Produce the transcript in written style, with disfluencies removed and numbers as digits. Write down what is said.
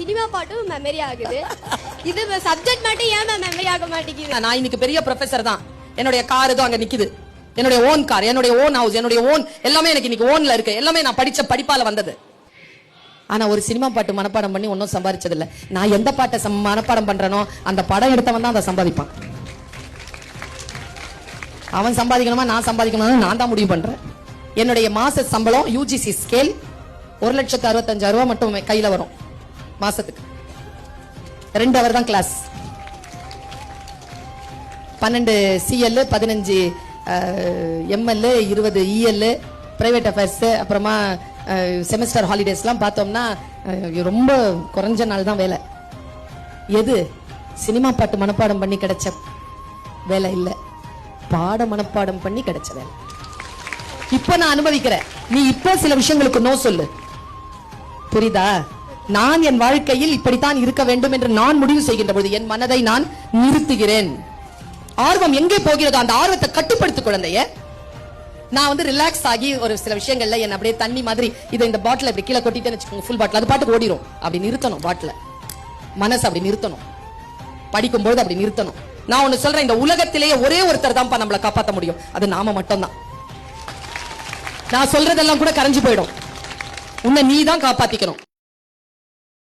Cinema பாட்டும் memory ஆகுது. இது சப்ஜெக்ட் மட்டும் ஏன் மெமரி ஆக மாட்டேங்குது? நான் இன்னைக்கு பெரிய ப்ரொஃபசர் தான். என்னுடைய கார் ஏதோ அங்க நிக்குது. என்னுடைய ஓன் கார், என்னுடைய ஓன் ஹவுஸ், என்னுடைய ஓன் எல்லாமே எனக்கு இன்னைக்கு ஓன்ல இருக்கு. எல்லாமே நான் படிச்ச படிப்பால வந்தது. ஆனா ஒரு சினிமா பாட்டு மனப்பாடம் பண்ணி ஒன்னும் சம்பாதிச்சது இல்ல. நான் எந்த பாட்டை மனப்பாடம் பண்றேனோ அந்த படம் எடுத்தவன் தான் அதை சம்பாதிப்பான். அவன் சம்பாதிக்கணுமா நான் சம்பாதிக்கணுமா நான் தான் முடிவு பண்றேன். என்னுடைய மாச சம்பளம் யூஜிசி ஸ்கேல் 1,65,000 ரூபாய் மட்டும் கையில வரும் மாசத்துக்கு. 2 ஹவர் தான் class. 12 CL, 15 ML, 20 EL, private affairs, அப்புறமா செமஸ்டர் ஹாலிடேஸ்லாம் பார்த்தோம்னா ரொம்ப குறைஞ்ச நாள் தான் வேலை. எது சினிமா பாட்டு மனப்பாடம் பண்ணி கிடைச்ச வேலை இல்ல, பாட மனப்பாடம் பண்ணி கிடைச்ச வேலை. இப்ப நான் அனுபவிக்கிறேன். நீ இப்ப சில விஷயங்களுக்கு நோ சொல்லு, புரியுதா? நான் என் வாழ்க்கையில் இப்படித்தான் இருக்க வேண்டும் என்று நான் முடிவு செய்கின்ற பொழுது என் மனதை நான் நிறுத்துகிறேன். ஆர்வம் எங்கே போகிறதோ அந்த ஆர்வத்தை கட்டுப்படுத்து குழந்தைய. நான் வந்து ரிலாக்ஸ் ஆகி ஒரு சில விஷயங்கள்ல என்ன அப்படியே தண்ணி மாதிரி இதை இந்த பாட்டில் இப்படி கீழே கொட்டிட்டேன்னு வச்சுக்கோங்க, ஃபுல் பாட்டில் அது பாட்டுக்கு ஓடிரும். அப்படி நிறுத்தணும் பாட்டில், மனசு அப்படி நிறுத்தணும். படிக்கும்போது அப்படி நிறுத்தணும். நான் ஒண்ணு சொல்றேன், இந்த உலகத்திலேயே ஒரே ஒருத்தர் தான் நம்மளை காப்பாற்ற முடியும், அது நாம மட்டும் தான். நான் சொல்றதெல்லாம் கூட கரைஞ்சு போயிடும். உன்னை நீ தான் காப்பாத்திக்கணும்.